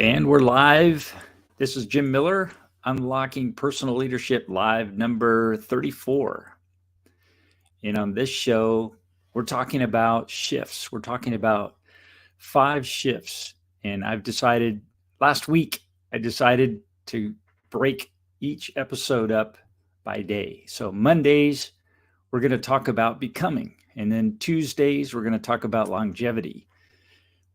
And we're live. This is Jim Miller, Unlocking Personal Leadership Live number 34. And on this show, we're talking about shifts. We're talking about 5 shifts. And last week, I decided to break each episode up by day. So Mondays, we're going to talk about becoming. And then Tuesdays, we're going to talk about longevity.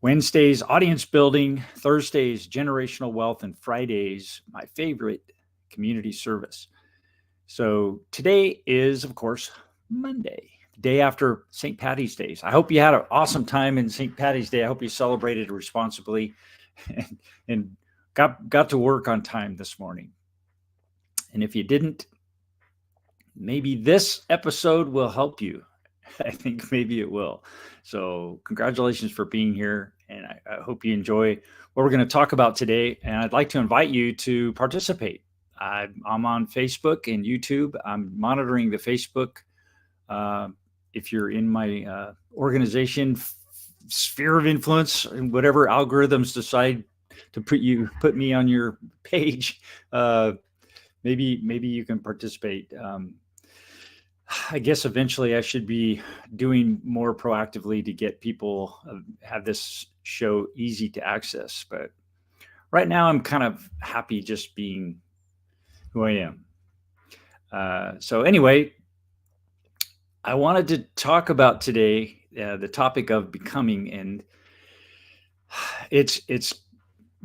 Wednesdays, audience building. Thursdays, generational wealth. And Fridays, my favorite, community service. So today is, of course, Monday, the day after St. Patty's Day. I hope you had an awesome time in St. Patty's Day. I hope you celebrated responsibly and got to work on time this morning. And if you didn't, maybe this episode will help you. I think maybe it will. So congratulations for being here. And I hope you enjoy what we're going to talk about today. And I'd like to invite you to participate. I'm on Facebook and YouTube. I'm monitoring the Facebook. If you're in my organization sphere of influence and whatever algorithms decide to put me on your page, maybe you can participate. I guess eventually I should be doing more proactively to get people have this show easy to access. But right now I'm kind of happy just being who I am. So anyway, I wanted to talk about today the topic of becoming, and it's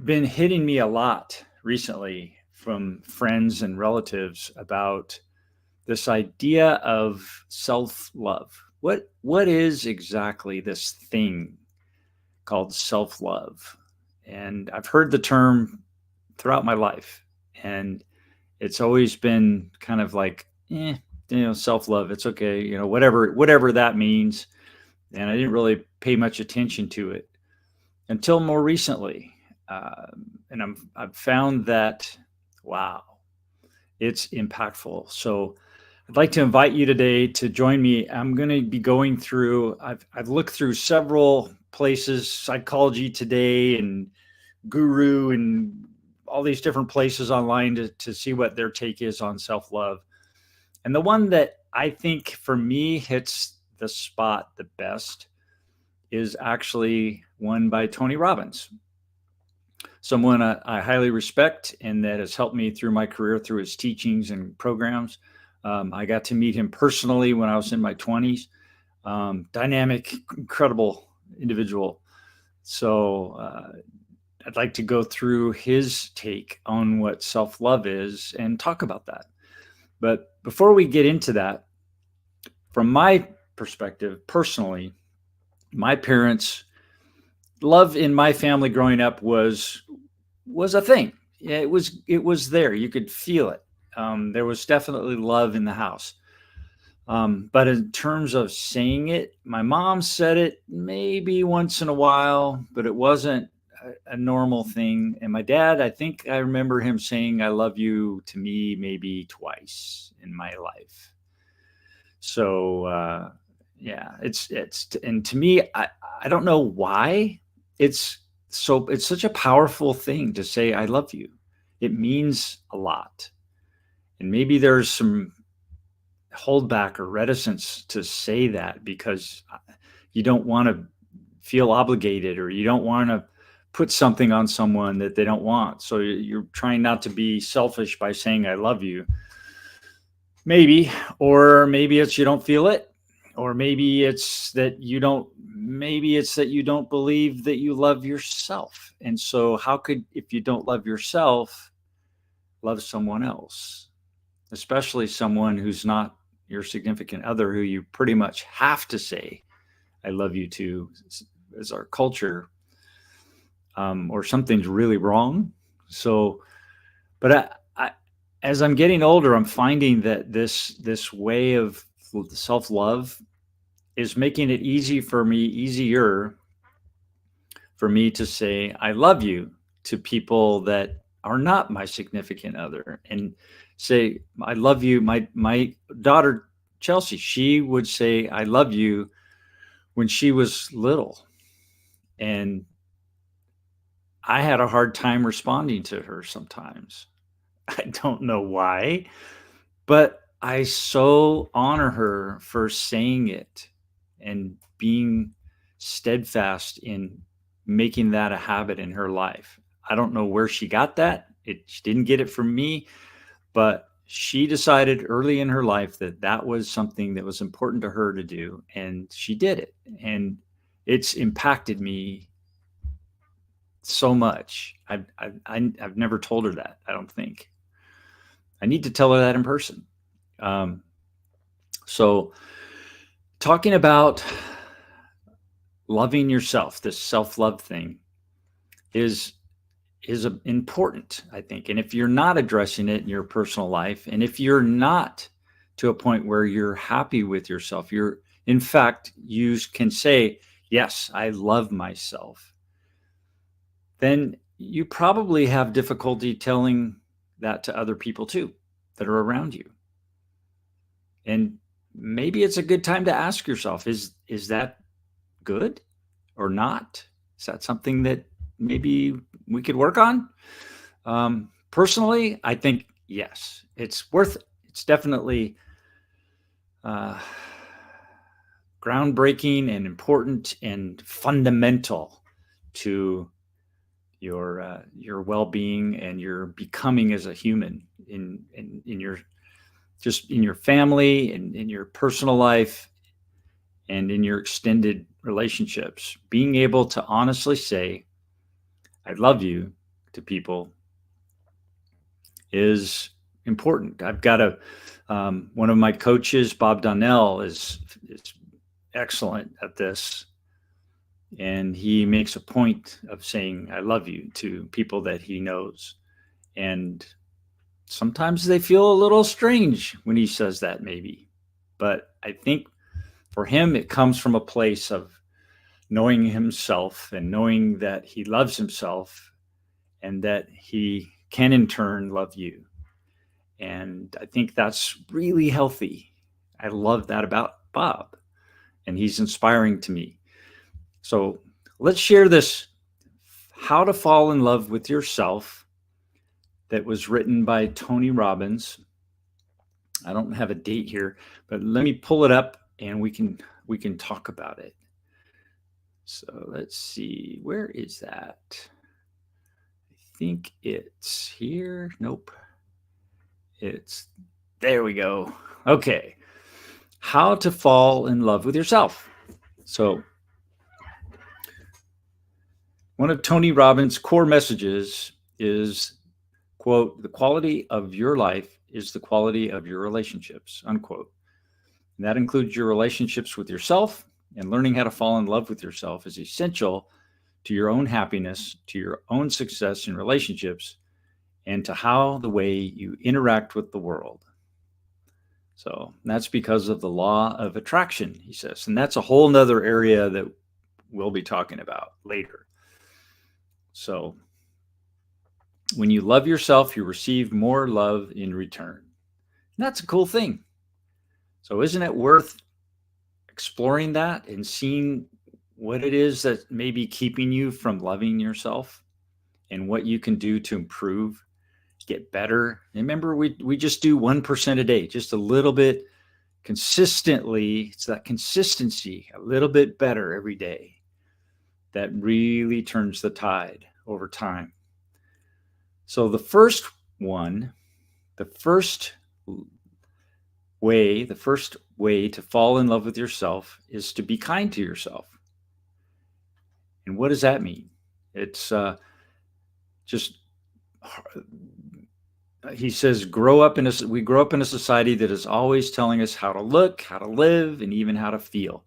been hitting me a lot recently from friends and relatives about this idea of self-love. What is exactly this thing called self-love? And I've heard the term throughout my life, and it's always been kind of like, self-love, it's okay, whatever that means. And I didn't really pay much attention to it until more recently. And I've found that, wow, it's impactful. So I'd like to invite you today to join me. I'm going to be going through, I've looked through several places, Psychology Today and Guru and all these different places online to see what their take is on self-love. And the one that I think for me hits the spot the best is actually one by Tony Robbins, someone I highly respect and that has helped me through my career through his teachings and programs. I got to meet him personally when I was in my 20s. Dynamic, incredible individual. So I'd like to go through his take on what self-love is and talk about that. But before we get into that, from my perspective, personally, my parents' love in my family growing up was a thing. It was there. You could feel it. There was definitely love in the house. But in terms of saying it, my mom said it maybe once in a while, but it wasn't a normal thing. And my dad, I think I remember him saying, "I love you" to me maybe twice in my life. So, yeah, and to me, I don't know why it's such a powerful thing to say, "I love you." It means a lot. And maybe there's some holdback or reticence to say that because you don't want to feel obligated, or you don't want to put something on someone that they don't want. So you're trying not to be selfish by saying, "I love you." Maybe, or maybe it's you don't feel it, or maybe it's that you don't believe that you love yourself. And so how could, if you don't love yourself, love someone else, especially someone who's not your significant other, who you pretty much have to say, "I love you" to, as our culture, or something's really wrong. So, but as I'm getting older, I'm finding that this way of self-love is making it easier for me to say, "I love you" to people that are not my significant other, and say, "I love you." My daughter, Chelsea, she would say, "I love you" when she was little. And I had a hard time responding to her sometimes. I don't know why, but I so honor her for saying it and being steadfast in making that a habit in her life. I don't know where she got that. She didn't get it from me, but she decided early in her life that that was something that was important to her to do, and she did it. And it's impacted me so much. I've never told her that. I don't think I need to tell her that in person. Um, so, talking about loving yourself, this self-love thing is important, I think. And if you're not addressing it in your personal life, and if you're not to a point where you're happy with yourself, you're in fact, you can say, yes, I love myself, then you probably have difficulty telling that to other people too that are around you. And maybe it's a good time to ask yourself, is that good or not? Is that something that maybe we could work on? Personally, I think yes, it's definitely groundbreaking and important and fundamental to your well-being and your becoming as a human in your just in your family and in your personal life and in your extended relationships. Being able to honestly say, I love you to people is important. I've got one of my coaches, Bob Donnell, is excellent at this. And he makes a point of saying, I love you to people that he knows. And sometimes they feel a little strange when he says that, maybe. But I think for him, it comes from a place of knowing himself and knowing that he loves himself and that he can in turn love you. And I think that's really healthy. I love that about Bob, and he's inspiring to me. So let's share this How to Fall in Love with Yourself that was written by Tony Robbins. I don't have a date here, but let me pull it up and we can talk about it. So let's see, where is that? I think it's here. Nope. There we go. Okay. How to Fall in Love with Yourself. So one of Tony Robbins' core messages is, quote, the quality of your life is the quality of your relationships, unquote. And that includes your relationships with yourself, and learning how to fall in love with yourself is essential to your own happiness, to your own success in relationships, and to how the way you interact with the world. So that's because of the law of attraction, he says. And that's a whole nother area that we'll be talking about later. So when you love yourself, you receive more love in return. And that's a cool thing. So isn't it worth exploring that and seeing what it is that may be keeping you from loving yourself and what you can do to improve, get better? Remember, we just do 1% a day, just a little bit consistently. It's that consistency, a little bit better every day, that really turns the tide over time. So the first way to fall in love with yourself is to be kind to yourself. And what does that mean? It's he says, we grow up in a society that is always telling us how to look, how to live, and even how to feel.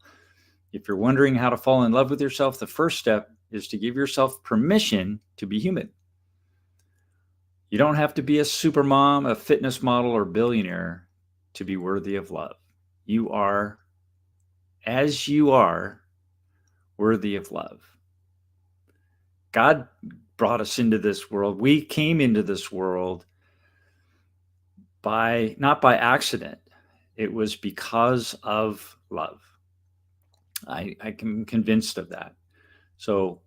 If you're wondering how to fall in love with yourself, the first step is to give yourself permission to be human. You don't have to be a super mom, a fitness model, or billionaire to be worthy of love. You are, as you are, worthy of love. God brought us into this world. We came into this world not by accident. It was because of love. I am convinced of that. So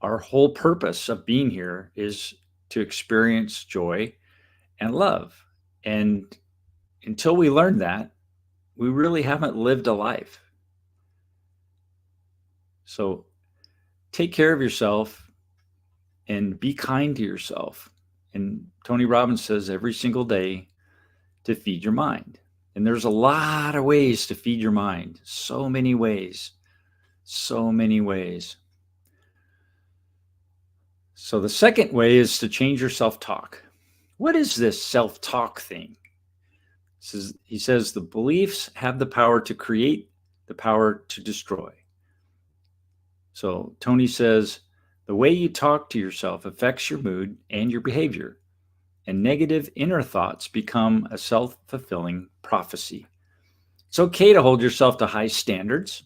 Our whole purpose of being here is to experience joy and love. And until we learn that, we really haven't lived a life. So take care of yourself and be kind to yourself. And Tony Robbins says every single day to feed your mind. And there's a lot of ways to feed your mind. So many ways. So many ways. So the second way is to change your self-talk. What is this self-talk thing? He says the beliefs have the power to create, the power to destroy. So Tony says the way you talk to yourself affects your mood and your behavior, and negative inner thoughts become a self-fulfilling prophecy. It's okay to hold yourself to high standards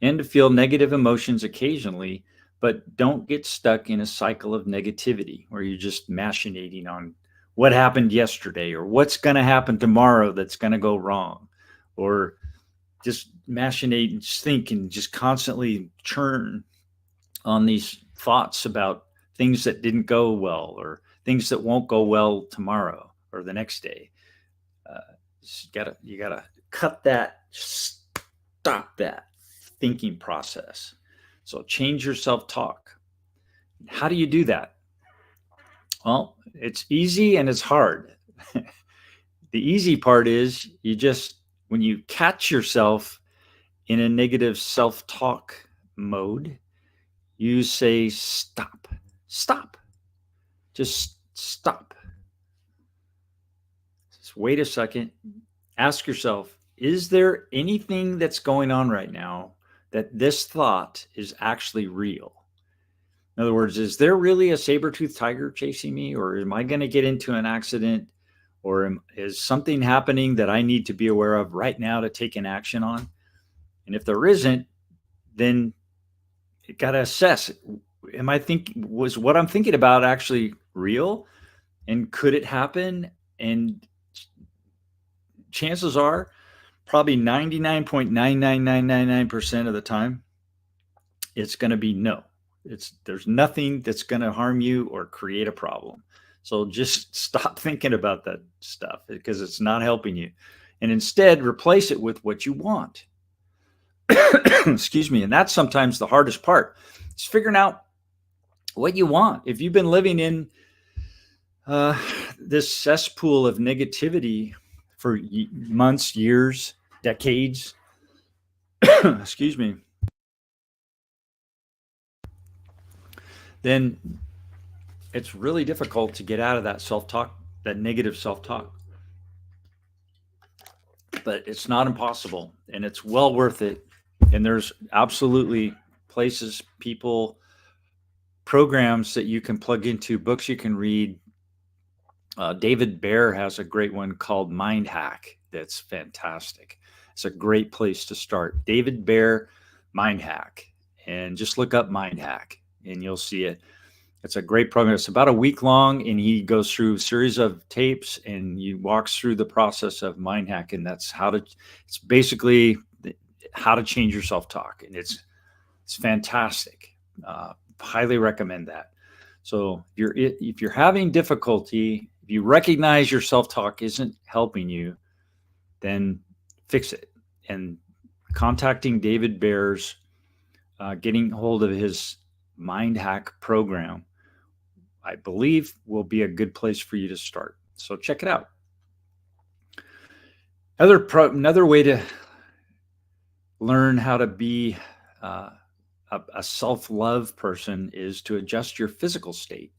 and to feel negative emotions occasionally, but don't get stuck in a cycle of negativity where you're just machinating on what happened yesterday or what's going to happen tomorrow that's going to go wrong, or just machinate and think and just constantly churn on these thoughts about things that didn't go well or things that won't go well tomorrow or the next day. You gotta cut that, stop that thinking process. So change your self-talk. How do you do that? Well, it's easy and it's hard. The easy part is when you catch yourself in a negative self-talk mode, you say, stop, just stop. Just wait a second. Ask yourself, is there anything that's going on right now that this thought is actually real? In other words, is there really a saber-toothed tiger chasing me, or am I going to get into an accident, or is something happening that I need to be aware of right now to take an action on? And if there isn't, then you got to assess, was what I'm thinking about actually real? And could it happen? And chances are probably 99.99999% of the time, it's going to be no. There's nothing that's going to harm you or create a problem. So just stop thinking about that stuff because it's not helping you. And instead, replace it with what you want. Excuse me. And that's sometimes the hardest part. It's figuring out what you want. If you've been living in this cesspool of negativity for months, years, decades, excuse me, then it's really difficult to get out of that self-talk, that negative self-talk. But it's not impossible, and it's well worth it. And there's absolutely places, people, programs that you can plug into, books you can read. David Baer has a great one called Mind Hack that's fantastic. It's a great place to start. David Baer, Mind Hack, and just look up Mind Hack and you'll see it. It's a great program. It's about a week long, and he goes through a series of tapes and he walks through the process of Mind Hack. And that's it's basically how to change your self-talk. And it's fantastic. Highly recommend that. So if you're having difficulty, if you recognize your self-talk isn't helping you, then fix it. And contacting David Baer's, getting hold of his Mind Hack program, I believe will be a good place for you to start. So check it out. Another way to learn how to be a self-love person is to adjust your physical state.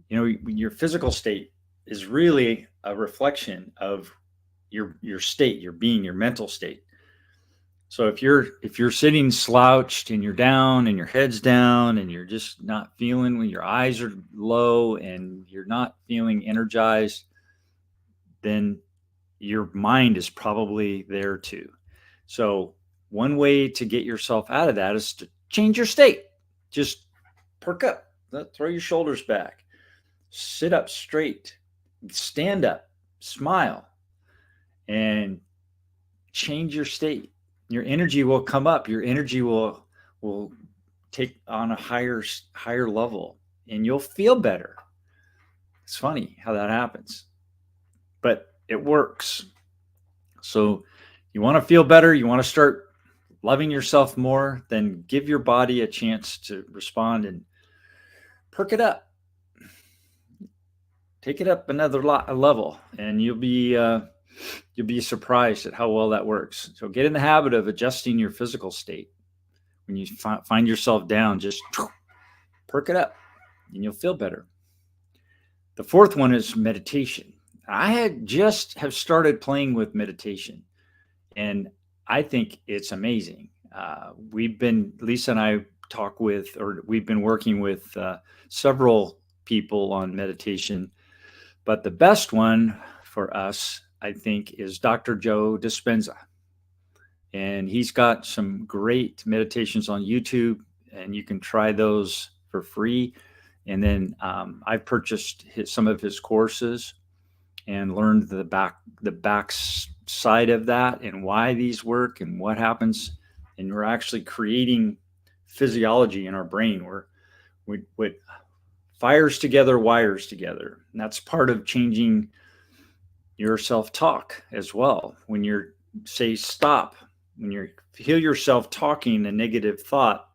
You know, your physical state is really a reflection of your state, your being, your mental state. So if you're sitting slouched and you're down and your head's down and you're just not feeling, when your eyes are low and you're not feeling energized, then your mind is probably there too. So one way to get yourself out of that is to change your state. Just perk up, throw your shoulders back, sit up straight, stand up, smile, and change your state. Your energy will come up. Your energy will take on a higher level, and you'll feel better. It's funny how that happens, but it works. So you want to feel better, you want to start loving yourself more, then give your body a chance to respond and perk it up. Take it up another level, and you'll be surprised at how well that works. So get in the habit of adjusting your physical state. When you find yourself down, just perk it up, and you'll feel better. The fourth one is meditation. I have started playing with meditation, and I think it's amazing. Lisa and I we've been working with several people on meditation, but the best one for us, I think, is Dr. Joe Dispenza. And he's got some great meditations on YouTube, and you can try those for free. And then I've purchased some of his courses and learned the back side of that and why these work and what happens. And we're actually creating physiology in our brain where what fires together, wires together. And that's part of changing your self-talk as well. When you say stop, when you feel yourself talking a negative thought,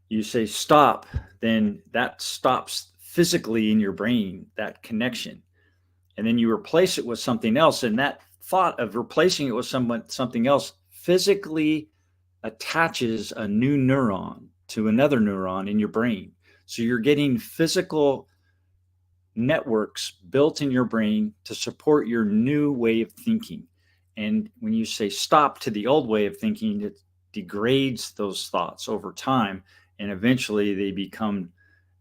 you say stop, then that stops physically in your brain, that connection. And then you replace it with something else. And that thought of replacing it with something else physically attaches a new neuron to another neuron in your brain. So you're getting physical networks built in your brain to support your new way of thinking. And when you say stop to the old way of thinking, it degrades those thoughts over time, and eventually they become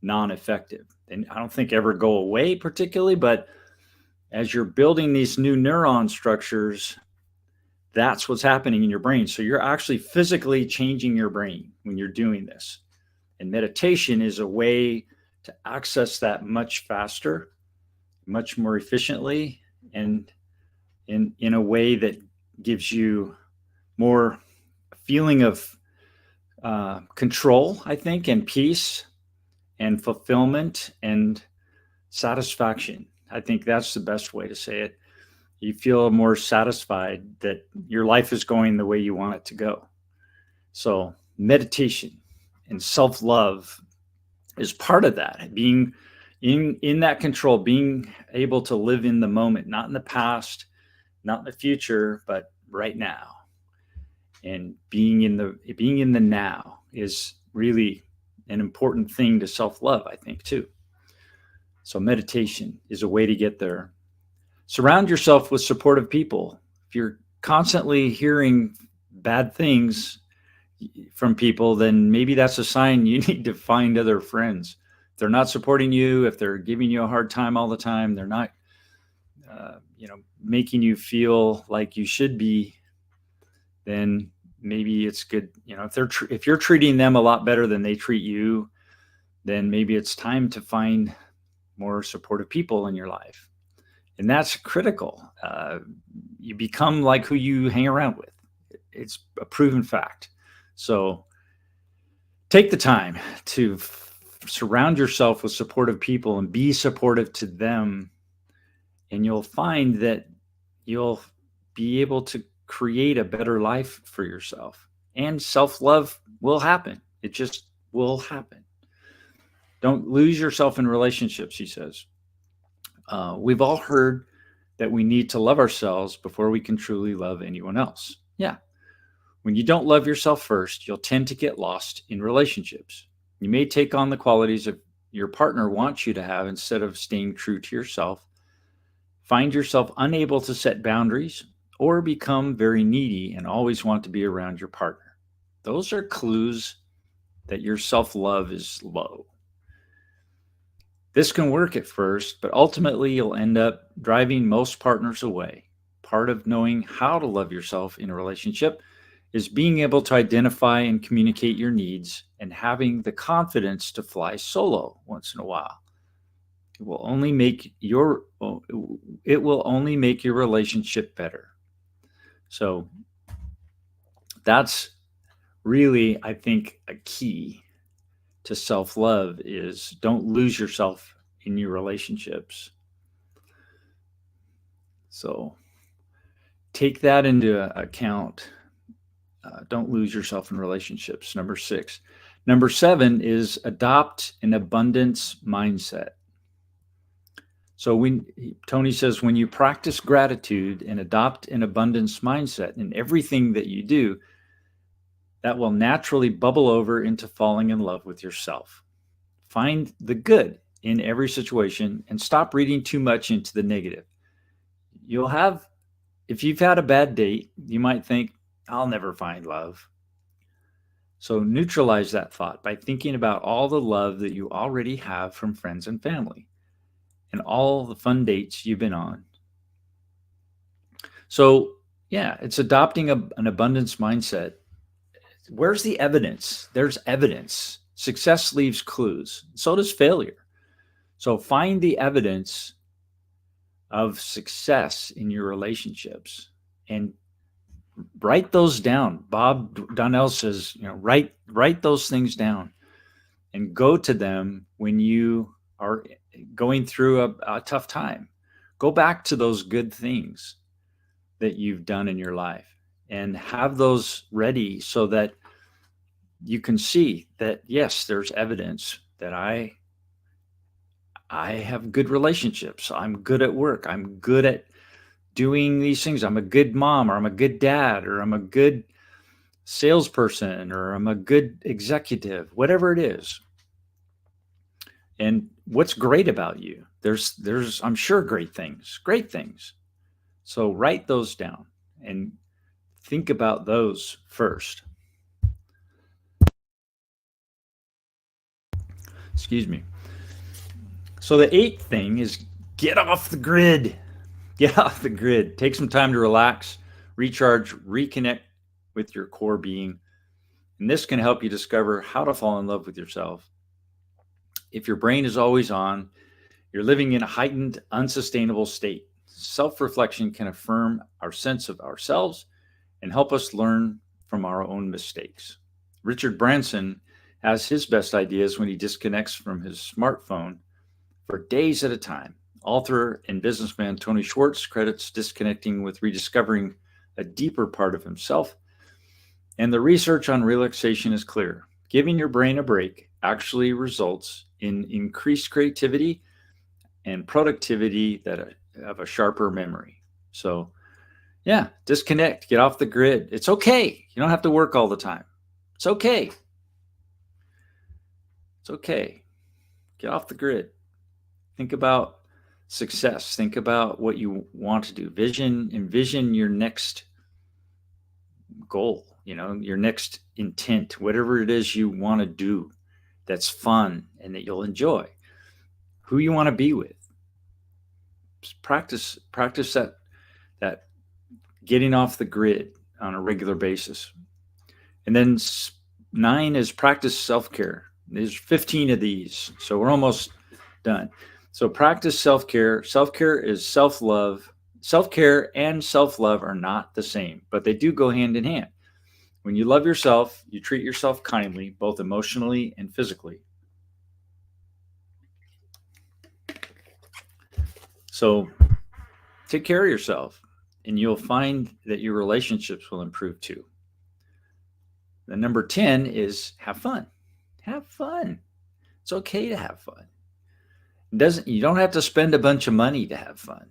non-effective. And I don't think ever go away particularly, but as you're building these new neuron structures, that's what's happening in your brain. So you're actually physically changing your brain when you're doing this. And meditation is a way to access that much faster, much more efficiently, and in a way that gives you more feeling of control, I think, and peace and fulfillment and satisfaction. I think that's the best way to say it. You feel more satisfied that your life is going the way you want it to go. So meditation and self-love is part of that. Being in that control, being able to live in the moment, not in the past, not in the future, but right now. And being in the now is really an important thing to self-love, I think, too. So meditation is a way to get there. Surround yourself with supportive people. If you're constantly hearing bad things from people, then maybe that's a sign you need to find other friends. If they're not supporting you, if they're giving you a hard time all the time, they're not making you feel like you should be, then maybe it's good. If you're treating them a lot better than they treat you, then maybe it's time to find more supportive people in your life. And that's critical. You become like who you hang around with. It's a proven fact. So take the time to surround yourself with supportive people and be supportive to them. And you'll find that you'll be able to create a better life for yourself. And self-love will happen. It just will happen. Don't lose yourself in relationships, he says. We've all heard that we need to love ourselves before we can truly love anyone else. Yeah. When you don't love yourself first, you'll tend to get lost in relationships. You may take on the qualities of your partner wants you to have instead of staying true to yourself. Find yourself unable to set boundaries or become very needy and always want to be around your partner. Those are clues that your self-love is low. This can work at first, but ultimately you'll end up driving most partners away. Part of knowing how to love yourself in a relationship is being able to identify and communicate your needs and having the confidence to fly solo once in a while. It will only make your relationship better. So that's really, I think a key to self-love is don't lose yourself in your relationships. So take that into account. Don't lose yourself in relationships. Number 6. Number 7 is adopt an abundance mindset. So when Tony says, when you practice gratitude and adopt an abundance mindset in everything that you do, that will naturally bubble over into falling in love with yourself. Find the good in every situation and stop reading too much into the negative. If you've had a bad date, you might think, I'll never find love. So neutralize that thought by thinking about all the love that you already have from friends and family and all the fun dates you've been on. So yeah, it's adopting an abundance mindset. Where's the evidence? There's evidence. Success leaves clues. So does failure. So find the evidence of success in your relationships and write those down. Bob Donnell says, write those things down and go to them when you are going through a tough time. Go back to those good things that you've done in your life and have those ready so that you can see that, yes, there's evidence that I have good relationships. I'm good at work. I'm good at doing these things. I'm a good mom, or I'm a good dad, or I'm a good salesperson, or I'm a good executive, whatever it is. And what's great about you? There's I'm sure great things. So write those down and think about those first. Excuse me. So the 8th thing is get off the grid. Get off the grid. Take some time to relax, recharge, reconnect with your core being. And this can help you discover how to fall in love with yourself. If your brain is always on, you're living in a heightened, unsustainable state. Self-reflection can affirm our sense of ourselves and help us learn from our own mistakes. Richard Branson has his best ideas when he disconnects from his smartphone for days at a time. Author and businessman Tony Schwartz credits disconnecting with rediscovering a deeper part of himself. And the research on relaxation is clear. Giving your brain a break actually results in increased creativity and productivity that have a sharper memory. So yeah, disconnect, get off the grid. It's okay. You don't have to work all the time. It's okay. It's okay. Get off the grid. Think about success. Think about what you want to do. Envision your next goal, your next intent, whatever it is you want to do that's fun and that you'll enjoy. Who you want to be with. Just practice that getting off the grid on a regular basis. And then 9 is practice self-care. There's 15 of these, so we're almost done. So practice self-care. Self-care is self-love. Self-care and self-love are not the same, but they do go hand in hand. When you love yourself, you treat yourself kindly, both emotionally and physically. So take care of yourself, and you'll find that your relationships will improve too. The number 10 is have fun. Have fun. It's okay to have fun. You don't have to spend a bunch of money to have fun.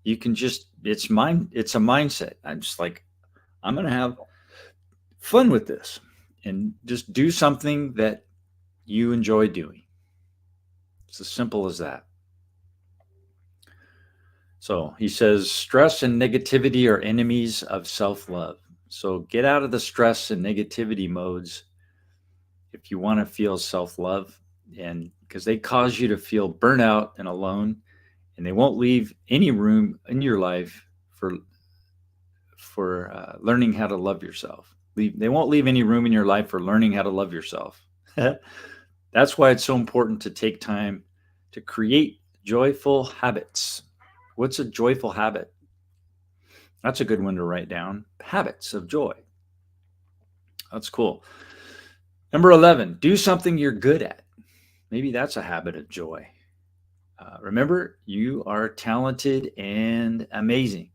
You can just, it's a mindset. I'm just like, I'm going to have fun with this and just do something that you enjoy doing. It's as simple as that. So he says, stress and negativity are enemies of self-love. So get out of the stress and negativity modes if you want to feel self-love, and because they cause you to feel burnout and alone, and they won't leave any room in your life for learning how to love yourself. They won't leave any room in your life for learning how to love yourself. That's why it's so important to take time to create joyful habits. What's a joyful habit? That's a good one to write down. Habits of joy. That's cool. Number 11, do something you're good at. Maybe that's a habit of joy. Remember, you are talented and amazing.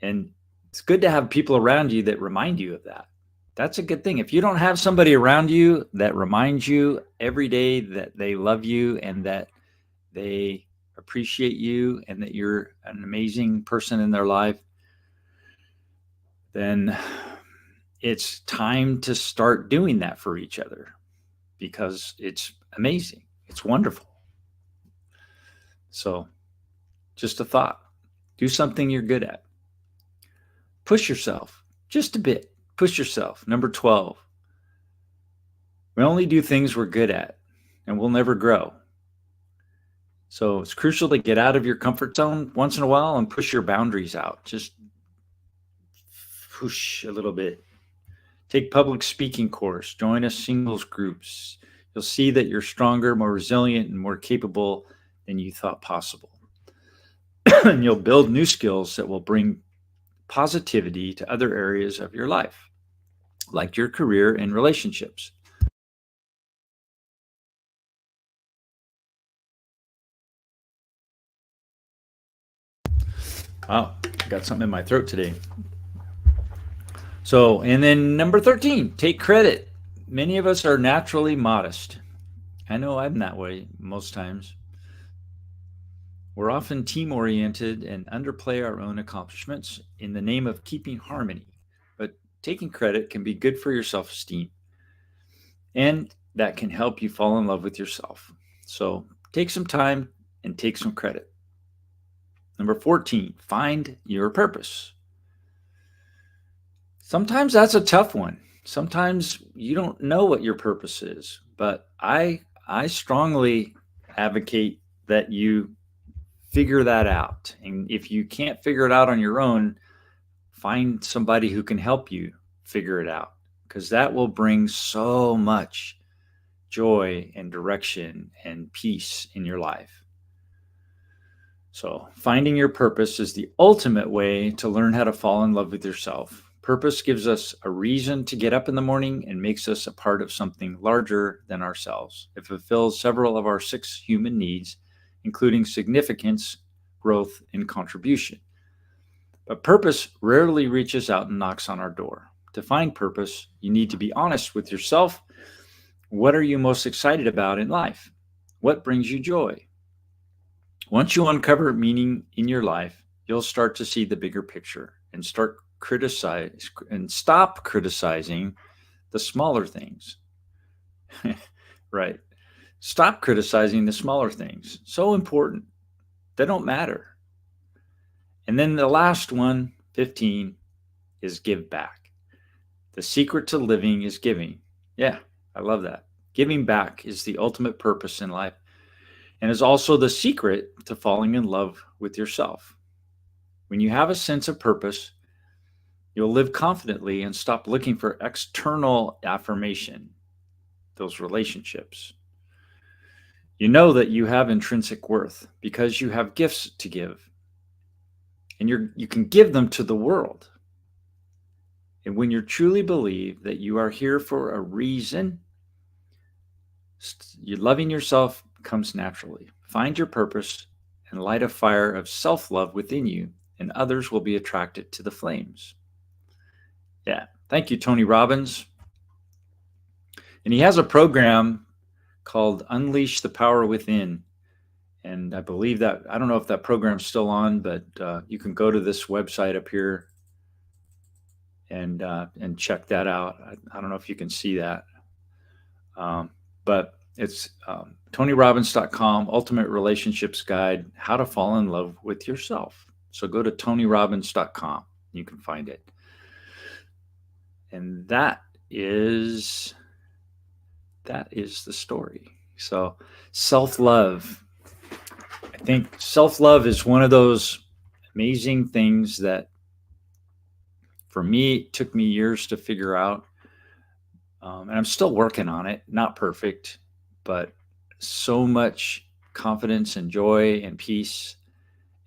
And it's good to have people around you that remind you of that. That's a good thing. If you don't have somebody around you that reminds you every day that they love you and that they appreciate you and that you're an amazing person in their life, then it's time to start doing that for each other because it's amazing. It's wonderful. So, just a thought. Do something you're good at. Push yourself just a bit. Push yourself. Number 12. We only do things we're good at, and we'll never grow. So it's crucial to get out of your comfort zone once in a while and push your boundaries out. Just push a little bit. Take public speaking course. Join a singles groups. You'll see that you're stronger, more resilient, and more capable than you thought possible. And you'll build new skills that will bring positivity to other areas of your life, like your career and relationships. Wow, got something in my throat today. So, and then number 13, take credit. Many of us are naturally modest. I know I'm that way most times. We're often team oriented and underplay our own accomplishments in the name of keeping harmony. But taking credit can be good for your self esteem, and that can help you fall in love with yourself. So take some time and take some credit. Number 14, find your purpose. Sometimes that's a tough one. Sometimes you don't know what your purpose is, but I strongly advocate that you figure that out. And if you can't figure it out on your own, find somebody who can help you figure it out, because that will bring so much joy and direction and peace in your life. So, finding your purpose is the ultimate way to learn how to fall in love with yourself. Purpose gives us a reason to get up in the morning and makes us a part of something larger than ourselves. It fulfills several of our 6 human needs, including significance, growth, and contribution. But purpose rarely reaches out and knocks on our door. To find purpose, you need to be honest with yourself. What are you most excited about in life? What brings you joy? Once you uncover meaning in your life, you'll start to see the bigger picture and stop criticizing the smaller things. Right. Stop criticizing the smaller things. So important. They don't matter. And then the last one, 15, is give back. The secret to living is giving. Yeah, I love that. Giving back is the ultimate purpose in life and is also the secret to falling in love with yourself. When you have a sense of purpose, you'll live confidently and stop looking for external affirmation, those relationships. You know that you have intrinsic worth because you have gifts to give, and you can give them to the world. And when you truly believe that you are here for a reason, you loving yourself comes naturally. Find your purpose and light a fire of self-love within you, and others will be attracted to the flames. Yeah. Thank you, Tony Robbins. And he has a program called Unleash the Power Within. And I believe that, I don't know if that program's still on, but you can go to this website up here and check that out. I don't know if you can see that. But it's TonyRobbins.com, Ultimate Relationships Guide, How to Fall in Love with Yourself. So go to TonyRobbins.com. You can find it. And that is the story. So self-love. I think self-love is one of those amazing things that for me, it took me years to figure out. And I'm still working on it. Not perfect, but so much confidence and joy and peace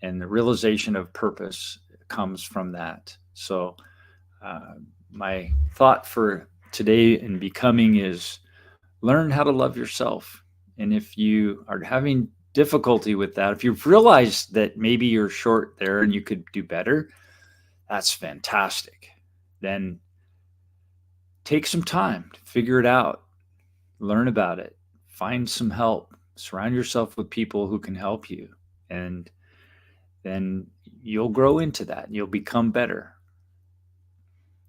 and the realization of purpose comes from that. So my thought for today in becoming is learn how to love yourself. And if you are having difficulty with that, if you've realized that maybe you're short there and you could do better, that's fantastic. Then take some time to figure it out, learn about it, find some help, surround yourself with people who can help you. And then you'll grow into that and you'll become better.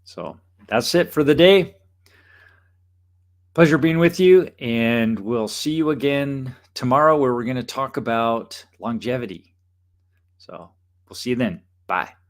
So that's it for the day. Pleasure being with you, and we'll see you again tomorrow where we're going to talk about longevity. So we'll see you then. Bye.